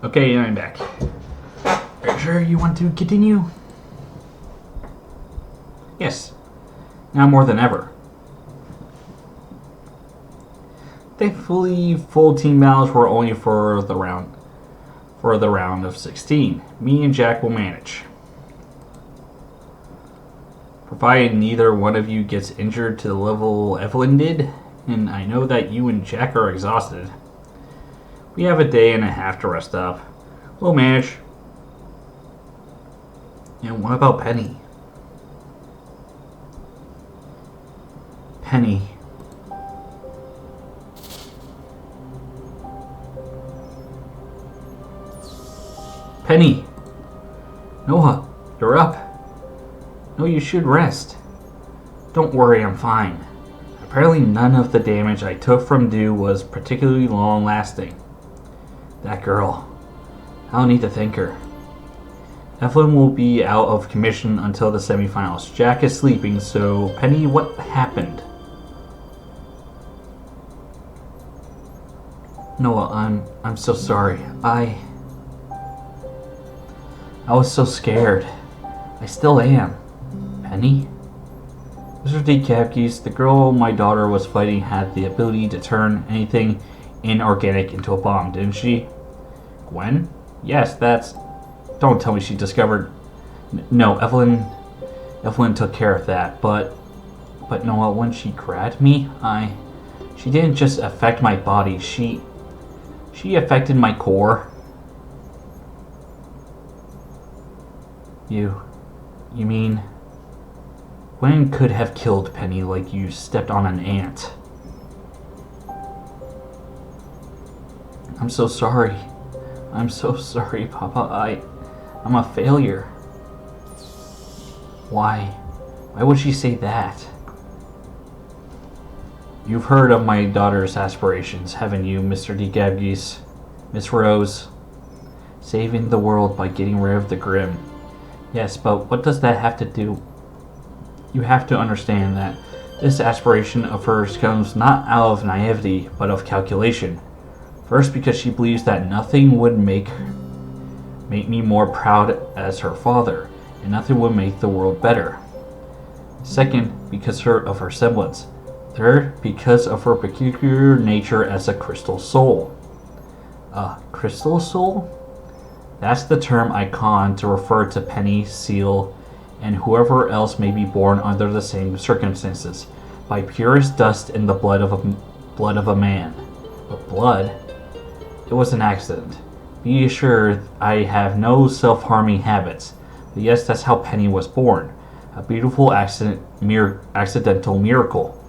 Okay, I'm back. Are you sure you want to continue? Yes, now more than ever. Thankfully, full team battles were only for the round of 16. Me and Jack will manage. Provided neither one of you gets injured to the level Evelyn did, and I know that you and Jack are exhausted. We have a day and a half to rest up. We'll manage. And what about Penny? Penny. Penny! Noah, you're up. No, you should rest. Don't worry, I'm fine. Apparently none of the damage I took from Dew was particularly long-lasting. That girl. I'll need to thank her. Evelyn will be out of commission until the semifinals. Jack is sleeping, so Penny, what happened? Noah, I'm so sorry. I was so scared. I still am. Penny? Mr. DeCapkis, the girl my daughter was fighting had the ability to turn anything inorganic into a bomb, didn't she? Gwen? Yes, that's... Don't tell me she discovered... No, Evelyn took care of that, but Noah, when she grabbed me, she didn't just affect my body, she affected my core. You mean... Gwen could have killed Penny like you stepped on an ant. I'm so sorry. I'm so sorry, Papa. I'm a failure. Why? Why would she say that? You've heard of my daughter's aspirations, haven't you, Mr. DeGabgis? Miss Rose? Saving the world by getting rid of the Grim. Yes, but what does that have to do? You have to understand that this aspiration of hers comes not out of naivety, but of calculation. First, because she believes that nothing would make me more proud as her father, and nothing would make the world better. Second, because of her semblance. Third, because of her peculiar nature as a crystal soul. A crystal soul? That's the term I conned to refer to Penny, Seal, and whoever else may be born under the same circumstances, by purest dust in the blood of a man. But blood? It was an accident. Be assured I have no self-harming habits. But yes, that's how Penny was born. A beautiful accidental miracle.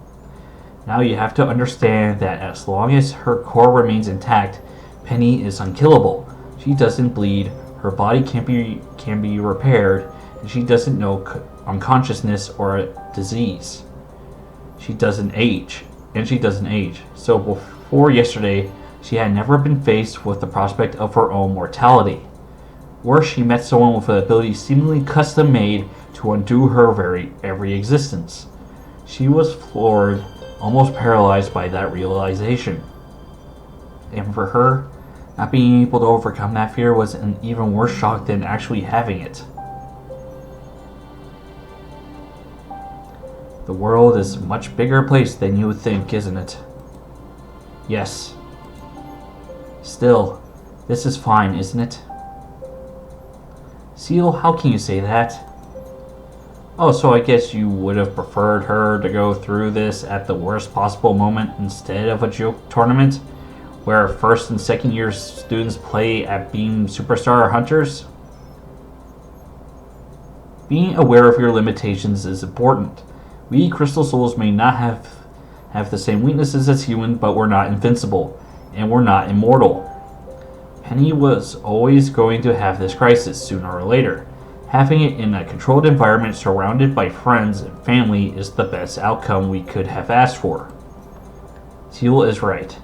Now you have to understand that as long as her core remains intact, Penny is unkillable. She doesn't bleed, her body can be repaired, and she doesn't know unconsciousness or disease. She doesn't age. So before yesterday, she had never been faced with the prospect of her own mortality. Worse, she met someone with an ability seemingly custom-made to undo her every existence. She was floored, almost paralyzed by that realization. And for her, not being able to overcome that fear was an even worse shock than actually having it. The world is a much bigger place than you would think, isn't it? Yes. Still, this is fine, isn't it? Seal, how can you say that? Oh, so I guess you would have preferred her to go through this at the worst possible moment instead of a joke tournament where first and second year students play at being superstar hunters? Being aware of your limitations is important. We crystal souls may not have the same weaknesses as humans, but we're not invincible, and we're not immortal. Penny was always going to have this crisis sooner or later. Having it in a controlled environment surrounded by friends and family is the best outcome we could have asked for. Teal is right.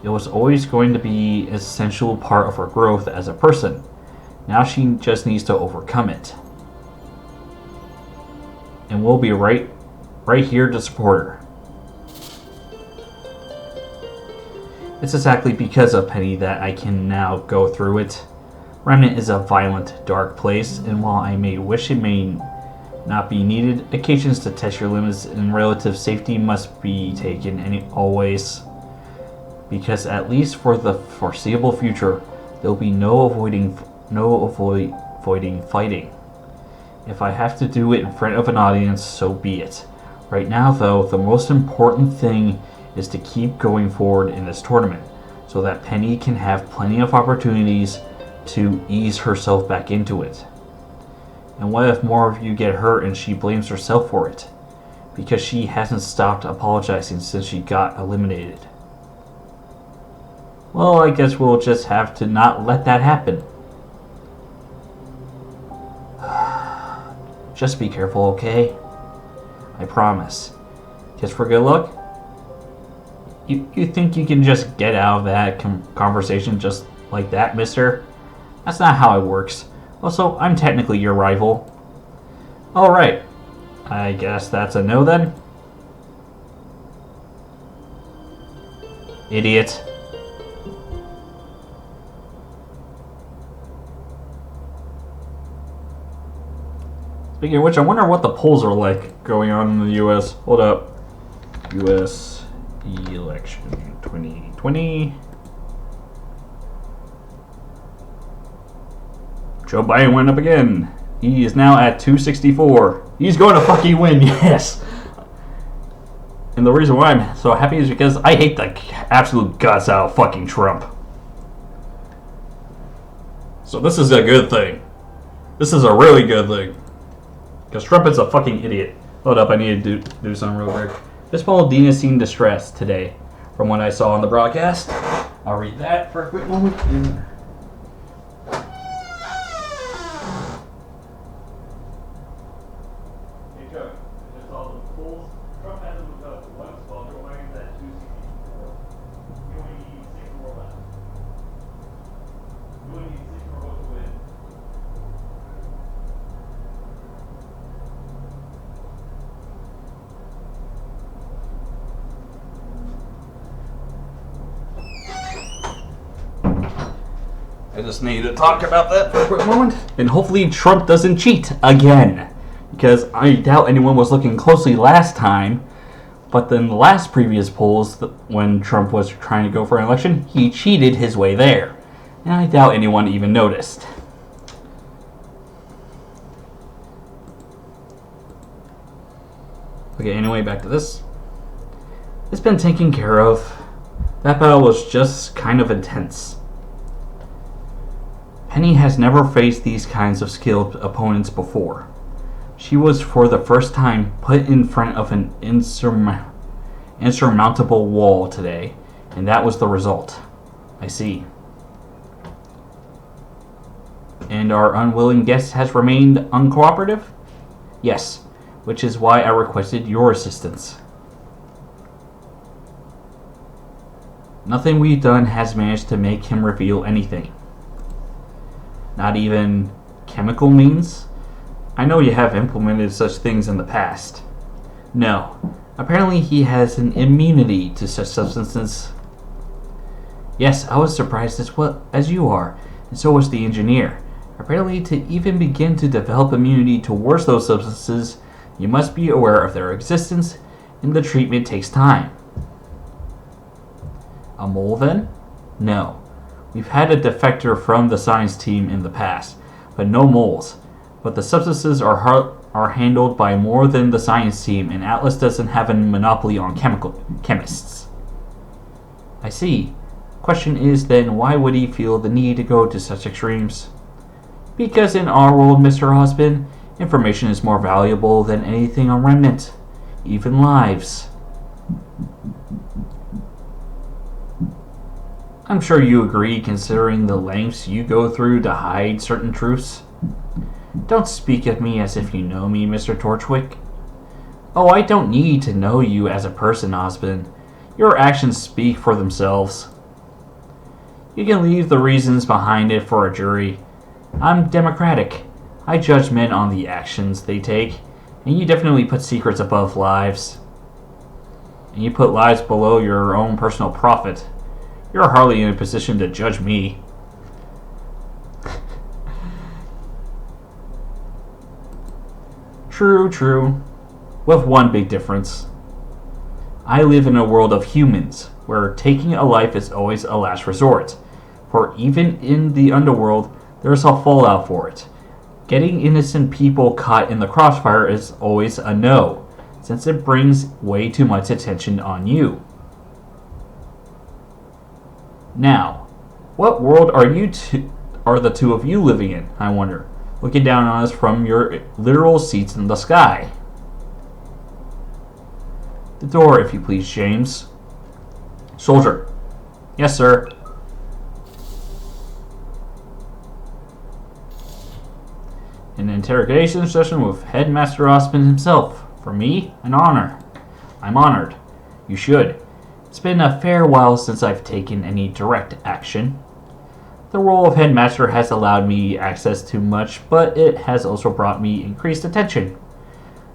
It was always going to be an essential part of her growth as a person. Now she just needs to overcome it. And we'll be right here to support her. It's exactly because of Penny that I can now go through it. Remnant is a violent, dark place, and while I may wish it may not be needed, occasions to test your limits and relative safety must be taken always. Because at least for the foreseeable future, there will be no avoiding fighting. If I have to do it in front of an audience, so be it. Right now, though, the most important thing is to keep going forward in this tournament, so that Penny can have plenty of opportunities to ease herself back into it. And what if more of you get hurt and she blames herself for it? Because she hasn't stopped apologizing since she got eliminated. Well, I guess we'll just have to not let that happen. Just be careful, okay? I promise. Just for good luck? You think you can just get out of that conversation just like that, mister? That's not how it works. Also, I'm technically your rival. Alright. I guess that's a no then? Idiot. Speaking of which, I wonder what the polls are like going on in the US. Hold up. US election 2020. Joe Biden went up again. He is now at 264. He's going to fucking win, yes. And the reason why I'm so happy is because I hate the absolute guts out of fucking Trump. So this is a good thing. This is a really good thing. Because Trump is a fucking idiot. Hold up, I need to do something real quick. Miss Paladina seemed distressed today, from what I saw on the broadcast. I'll read that for a quick moment. I just need to talk about that for a quick moment. And hopefully Trump doesn't cheat again. Because I doubt anyone was looking closely last time. But then the last previous polls, when Trump was trying to go for an election, he cheated his way there. And I doubt anyone even noticed. Okay, anyway, back to this. It's been taken care of. That battle was just kind of intense. Penny has never faced these kinds of skilled opponents before. She was for the first time put in front of an insurmountable wall today, and that was the result. I see. And our unwilling guest has remained uncooperative? Yes, which is why I requested your assistance. Nothing we've done has managed to make him reveal anything. Not even chemical means? I know you have implemented such things in the past. No. Apparently he has an immunity to such substances. Yes, I was surprised as well as you are, and so was the engineer. Apparently to even begin to develop immunity towards those substances, you must be aware of their existence, and the treatment takes time. A mole then? No. We've had a defector from the science team in the past, but no moles. But the substances are handled by more than the science team, and Atlas doesn't have a monopoly on chemists. I see. Question is then, why would he feel the need to go to such extremes? Because in our world, Mr. Husband, information is more valuable than anything on Remnant, even lives. I'm sure you agree, considering the lengths you go through to hide certain truths. Don't speak of me as if you know me, Mr. Torchwick. Oh, I don't need to know you as a person, Osmond. Your actions speak for themselves. You can leave the reasons behind it for a jury. I'm democratic. I judge men on the actions they take, and you definitely put secrets above lives. And you put lives below your own personal profit. You're hardly in a position to judge me. True, true. With one big difference. I live in a world of humans, where taking a life is always a last resort. For even in the underworld, there's a fallout for it. Getting innocent people caught in the crossfire is always a no, since it brings way too much attention on you. Now, what world are the two of you living in, I wonder, looking down on us from your literal seats in the sky? The door, if you please, James. Soldier. Yes, sir. An interrogation session with Headmaster Osmond himself. For me, an honor. I'm honored. You should. It's been a fair while since I've taken any direct action. The role of Headmaster has allowed me access to much, but it has also brought me increased attention.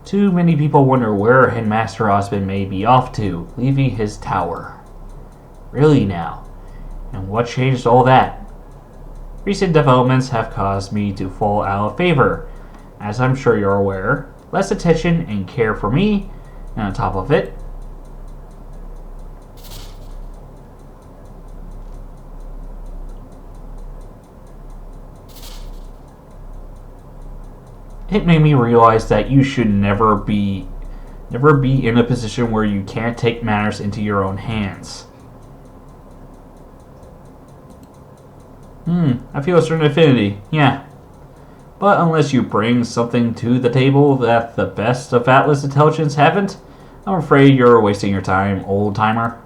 Too many people wonder where Headmaster Osmond may be off to, leaving his tower. Really now? And what changed all that? Recent developments have caused me to fall out of favor. As I'm sure you're aware, less attention and care for me, and on top of it, it made me realize that you should never be in a position where you can't take matters into your own hands. I feel a certain affinity, yeah. But unless you bring something to the table that the best of Atlas intelligence haven't, I'm afraid you're wasting your time, old-timer.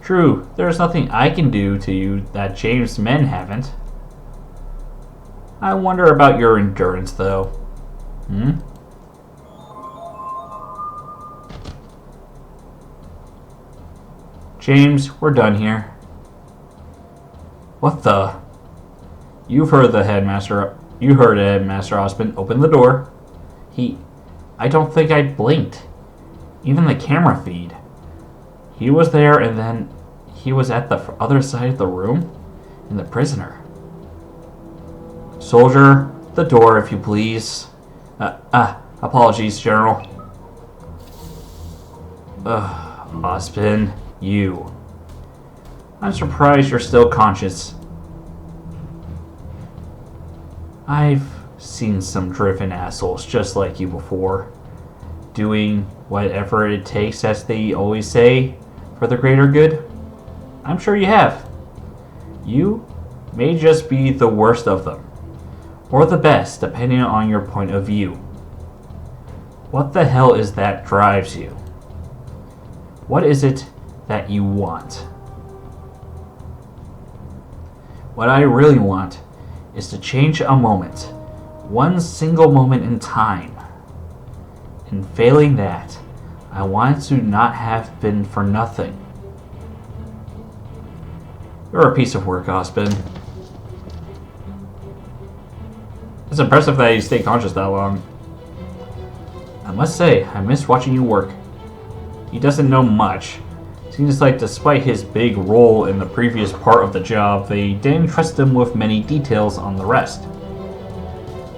True, there's nothing I can do to you that James' men haven't. I wonder about your endurance, though. James, we're done here. What the? You heard Headmaster Osmond open the door. I don't think I blinked. Even the camera feed. He was there and then he was at the other side of the room? And the prisoner. Soldier, the door, if you please. Apologies, General. Osmond, you. I'm surprised you're still conscious. I've seen some driven assholes just like you before. Doing whatever it takes, as they always say, for the greater good. I'm sure you have. You may just be the worst of them. Or the best, depending on your point of view. What the hell is that drives you? What is it that you want? What I really want is to change a moment. One single moment in time. And failing that, I want it to not have been for nothing. You're a piece of work, Osmond. It's impressive that you stayed conscious that long. I must say, I miss watching you work. He doesn't know much. Seems like despite his big role in the previous part of the job, they didn't trust him with many details on the rest.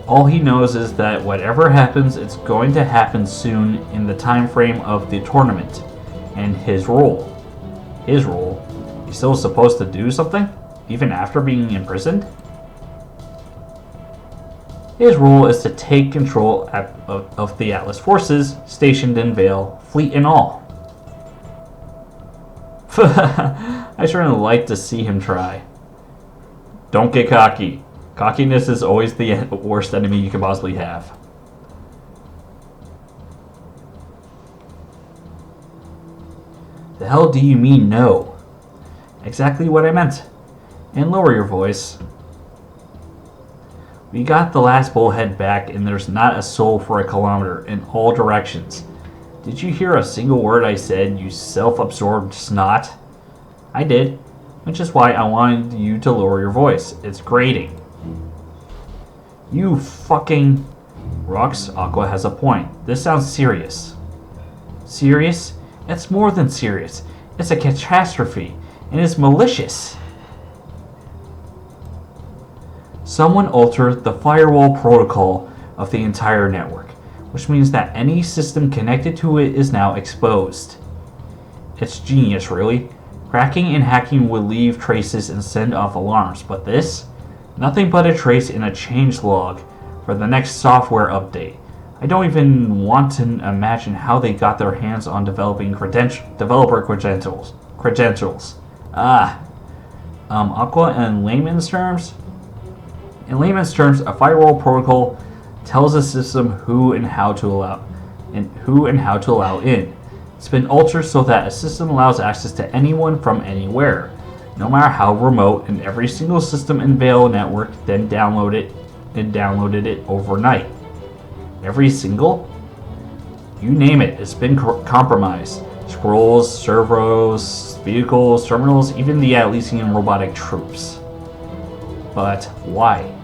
All he knows is that whatever happens, it's going to happen soon in the time frame of the tournament. And his role. He's still supposed to do something? Even after being imprisoned? His role is to take control of the Atlas forces stationed in Vale, fleet and all. I certainly like to see him try. Don't get cocky. Cockiness is always the worst enemy you can possibly have. The hell do you mean no? Exactly what I meant. And lower your voice. We got the last bullhead back and there's not a soul for a kilometer in all directions. Did you hear a single word I said, you self-absorbed snot? I did, which is why I wanted you to lower your voice. It's grating. You fucking... Rocks, Aqua has a point. This sounds serious. Serious? It's more than serious. It's a catastrophe. and is malicious. Someone altered the firewall protocol of the entire network, which means that any system connected to it is now exposed. It's genius, really. Cracking and hacking would leave traces and send off alarms, but this? Nothing but a trace in a change log for the next software update. I don't even want to imagine how they got their hands on developer credentials. Aqua, in layman's terms? In layman's terms, a firewall protocol tells a system who and how to allow in. It's been altered so that a system allows access to anyone from anywhere, no matter how remote, and every single system in Veil network then downloaded it overnight. Every single? You name it, it's been compromised. Scrolls, servos, vehicles, terminals, even the Elysian robotic troops. But why?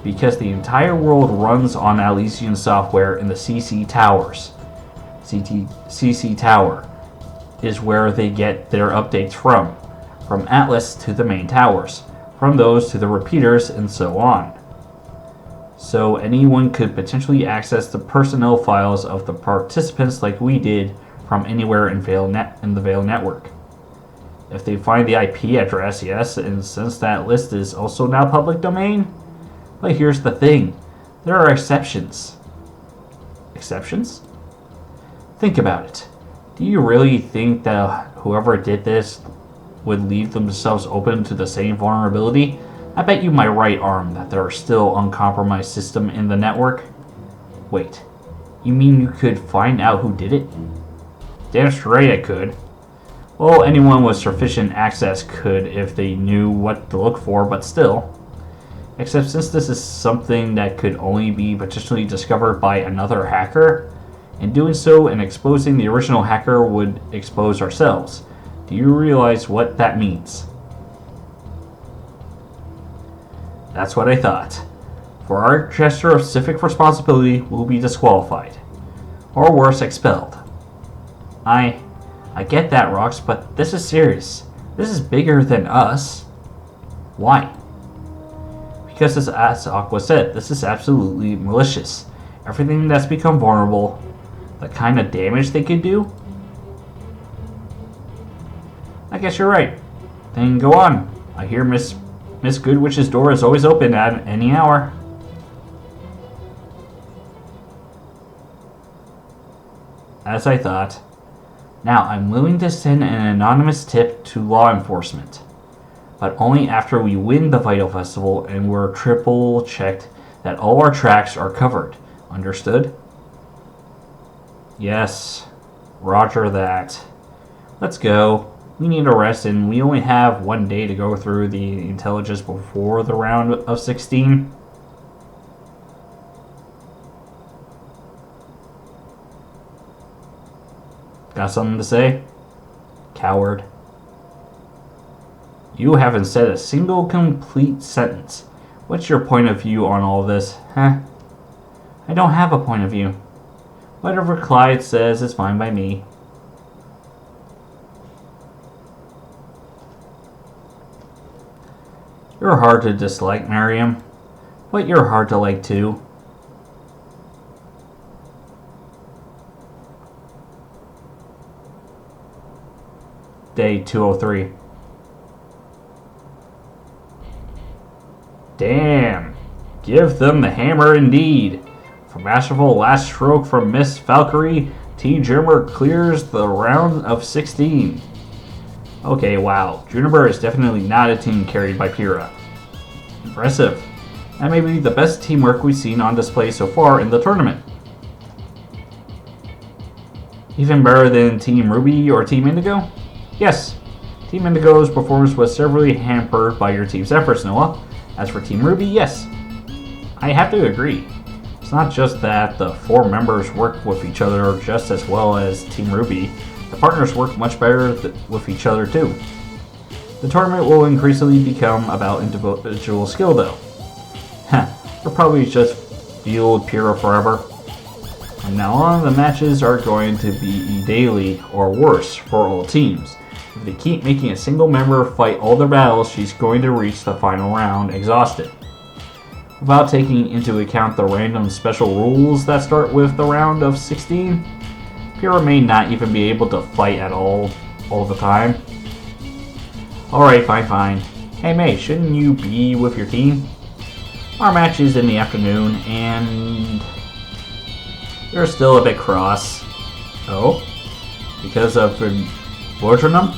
Because the entire world runs on Elysian software in the CC Towers. CC Tower is where they get their updates from Atlas to the main towers, from those to the repeaters, and so on. So anyone could potentially access the personnel files of the participants like we did from anywhere in the Veil network. If they find the IP address, yes, and since that list is also now public domain. But here's the thing, there are exceptions. Exceptions? Think about it. Do you really think that whoever did this would leave themselves open to the same vulnerability? I bet you my right arm that there are still uncompromised systems in the network. Wait, you mean you could find out who did it? Damn straight I could. Well, anyone with sufficient access could if they knew what to look for, but still. Except since this is something that could only be potentially discovered by another hacker, in doing so and exposing the original hacker would expose ourselves. Do you realize what that means? That's what I thought. For our gesture of civic responsibility, we'll be disqualified. Or worse, expelled. I get that, Rox, but this is serious. This is bigger than us. Why? Because as Aqua said, this is absolutely malicious. Everything that's become vulnerable, the kind of damage they could do? I guess you're right. Then go on. I hear Miss Goodwich's door is always open at any hour. As I thought. Now, I'm willing to send an anonymous tip to law enforcement. But only after we win the Vital Festival and we're triple checked that all our tracks are covered. Understood? Yes. Roger that. Let's go. We need a rest and we only have 1 day to go through the intelligence before the round of 16. Got something to say? Coward. You haven't said a single complete sentence. What's your point of view on all this, huh? I don't have a point of view. Whatever Clyde says is fine by me. You're hard to dislike, Miriam. But you're hard to like too. Day 203. Damn. Give them the hammer indeed. For masterful last stroke from Miss Valkyrie, Team Juniper clears the round of 16. Okay, wow. Juniper is definitely not a team carried by Pyrrha. Impressive. That may be the best teamwork we've seen on display so far in the tournament. Even better than Team Ruby or Team Indigo? Yes. Team Indigo's performance was severely hampered by your team's efforts, Noah. As for Team Ruby, yes. I have to agree. It's not just that the four members work with each other just as well as Team Ruby. The partners work much better with each other too. The tournament will increasingly become about individual skill though. We'll probably just field Pyrrha forever. From now on, the matches are going to be daily or worse for all teams. If they keep making a single member fight all their battles, she's going to reach the final round exhausted. Without taking into account the random special rules that start with the round of 16, Pyrrha may not even be able to fight at all the time. Alright, fine. Hey May, shouldn't you be with your team? Our match is in the afternoon, and you're still a bit cross. Oh? Because of boredom?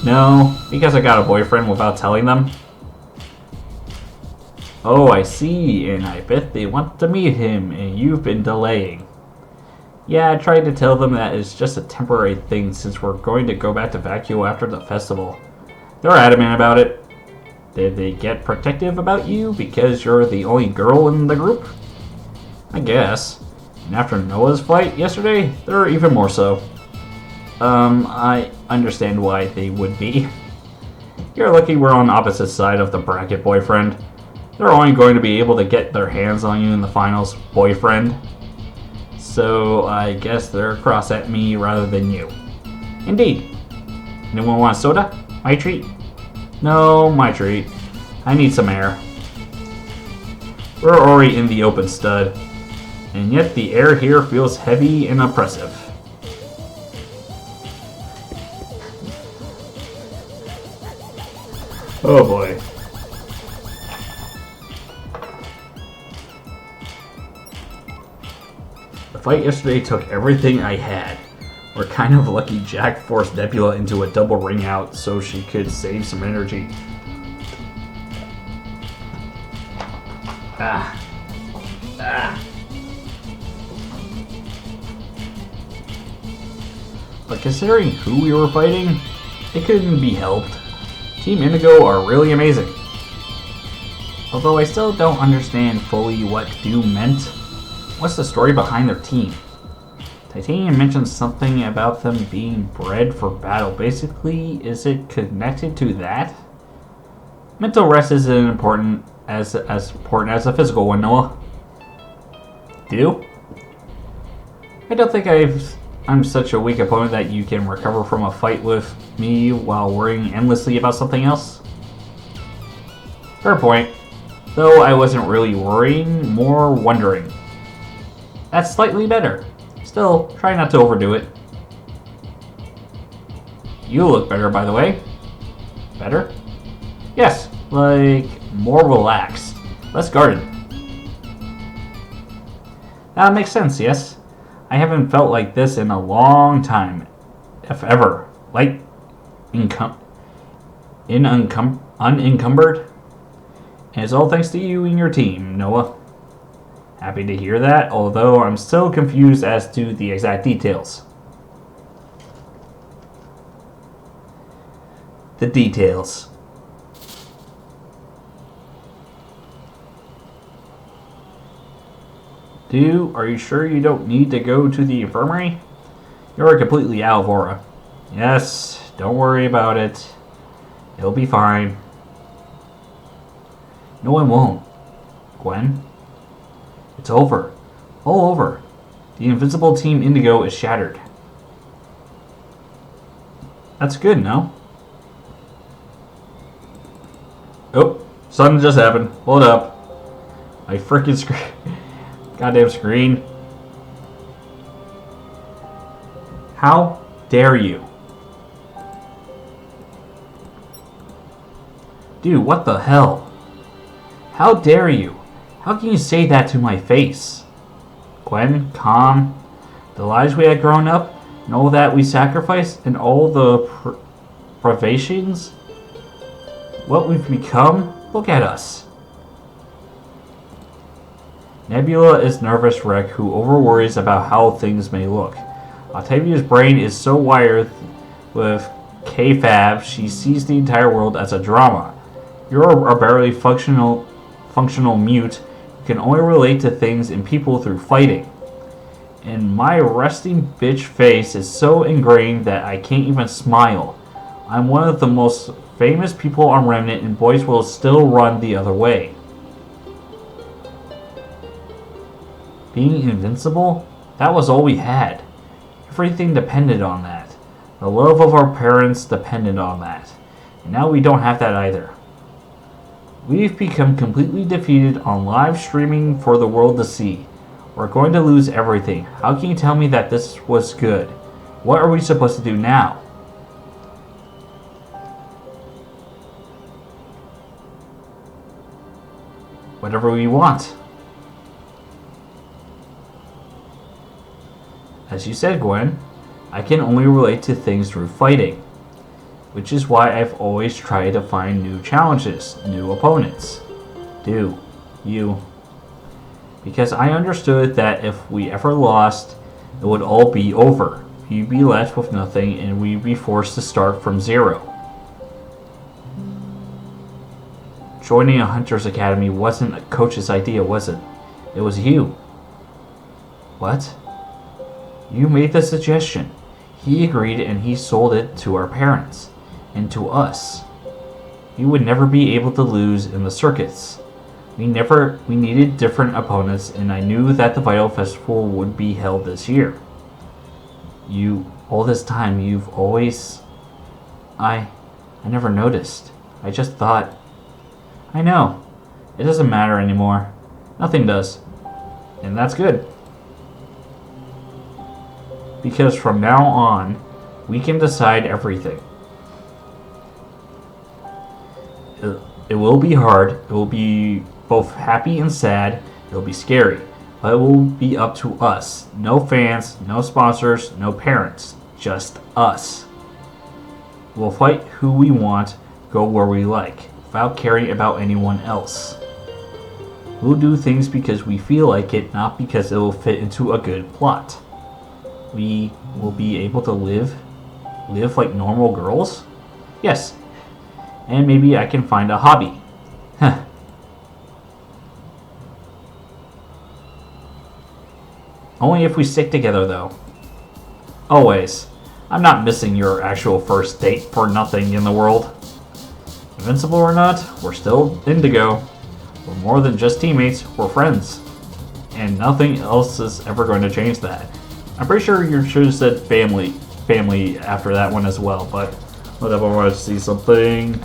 No, because I got a boyfriend without telling them. Oh, I see, and I bet they want to meet him, and you've been delaying. Yeah, I tried to tell them that it's just a temporary thing since we're going to go back to Vacuo after the festival. They're adamant about it. Did they get protective about you because you're the only girl in the group? I guess. And after Noah's fight yesterday, they're even more so. I understand why they would be. You're lucky we're on the opposite side of the bracket, boyfriend. They're only going to be able to get their hands on you in the finals, boyfriend. So I guess they're cross at me rather than you. Indeed. Anyone want a soda? My treat? No, my treat. I need some air. We're already in the open, stud. And yet the air here feels heavy and oppressive. Oh boy. The fight yesterday took everything I had. We're kind of lucky Jack forced Nebula into a double ring out so she could save some energy. But considering who we were fighting, it couldn't be helped. Team Indigo are really amazing. Although I still don't understand fully what Do meant. What's the story behind their team? Titanium mentions something about them being bred for battle. Basically, is it connected to that? Mental rest is as important as a physical one, Noah. Do? I don't think I'm such a weak opponent that you can recover from a fight with me while worrying endlessly about something else. Fair point. Though I wasn't really worrying, more wondering. That's slightly better. Still, try not to overdo it. You look better, by the way. Better? Yes, like more relaxed. Less guarded. That makes sense, yes. I haven't felt like this in a long time. If ever. Like, unencumbered. And it's all thanks to you and your team, Noah. Happy to hear that, although I'm still confused as to the exact details. The details. Are you sure you don't need to go to the infirmary? You're completely out of aura. Yes, don't worry about it. It'll be fine. No, it won't. Gwen? It's over. All over. The Invincible Team Indigo is shattered. That's good, no? Oh, something just happened. Hold up. My frickin' screen. Goddamn screen. How dare you? Dude, what the hell? How dare you? How can you say that to my face? Gwen, calm. The lives we had grown up, and all that we sacrificed, and all the privations, what we've become, look at us. Nebula is nervous wreck who overworries about how things may look. Octavia's brain is so wired with K-Fab, she sees the entire world as a drama. You're a barely functional mute. You can only relate to things and people through fighting. And my resting bitch face is so ingrained that I can't even smile. I'm one of the most famous people on Remnant, and boys will still run the other way. Being invincible? That was all we had. Everything depended on that. The love of our parents depended on that. And now we don't have that either. We've become completely defeated on live streaming for the world to see. We're going to lose everything. How can you tell me that this was good? What are we supposed to do now? Whatever we want. As you said, Gwen, I can only relate to things through fighting. Which is why I've always tried to find new challenges, new opponents. Because I understood that if we ever lost, it would all be over. You'd be left with nothing and we'd be forced to start from zero. Joining a hunter's academy wasn't a coach's idea, was it? It was you. What? You made the suggestion. He agreed and he sold it to our parents. And to us. You would never be able to lose in the circuits. We needed different opponents, and I knew that the Vital Festival would be held this year. All this time, you've always... I never noticed. I just thought... I know. It doesn't matter anymore. Nothing does. And that's good. Because from now on, we can decide everything. It will be hard, it will be both happy and sad, it will be scary, but it will be up to us. No fans, no sponsors, no parents, just us. We'll fight who we want, go where we like, without caring about anyone else. We'll do things because we feel like it, not because it will fit into a good plot. We will be able to live like normal girls? Yes. And maybe I can find a hobby. Huh. Only if we stick together, though. Always. I'm not missing your actual first date for nothing in the world. Invincible or not, we're still Indigo. We're more than just teammates, we're friends. And nothing else is ever going to change that. I'm pretty sure you should have said family after that one as well, but whatever, I want to see something.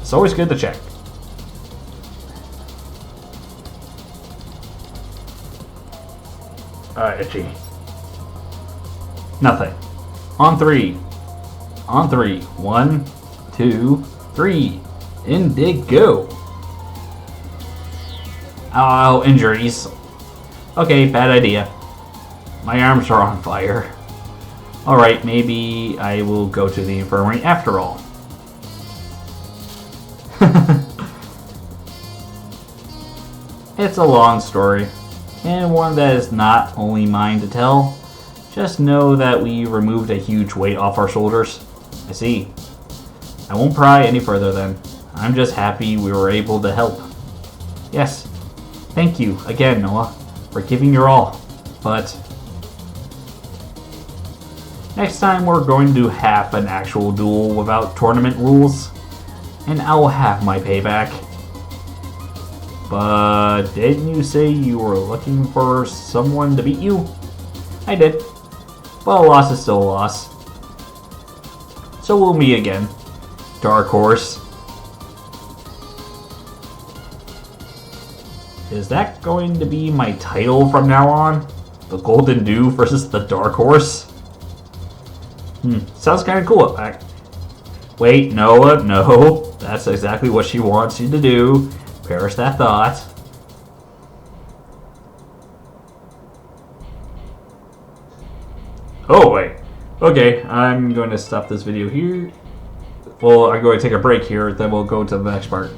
It's always good to check. Itchy. Nothing. On three. On three. 1, 2, 3. Indigo. Oh, injuries. Okay, bad idea. My arms are on fire. Alright, maybe I will go to the infirmary after all. It's a long story, and one that is not only mine to tell. Just know that we removed a huge weight off our shoulders. I see. I won't pry any further then. I'm just happy we were able to help. Yes, thank you again, Noah, for giving your all. But next time we're going to have an actual duel without tournament rules, and I will have my payback. But didn't you say you were looking for someone to beat you? I did. But a loss is still a loss. So we'll meet again. Dark Horse. Is that going to be my title from now on? The Golden Dew versus the Dark Horse? Sounds kind of cool. Wait, Noah, no. That's exactly what she wants you to do. Perish that thought. Oh, wait. Okay, I'm going to stop this video here. Well, I'm going to take a break here, then we'll go to the next part.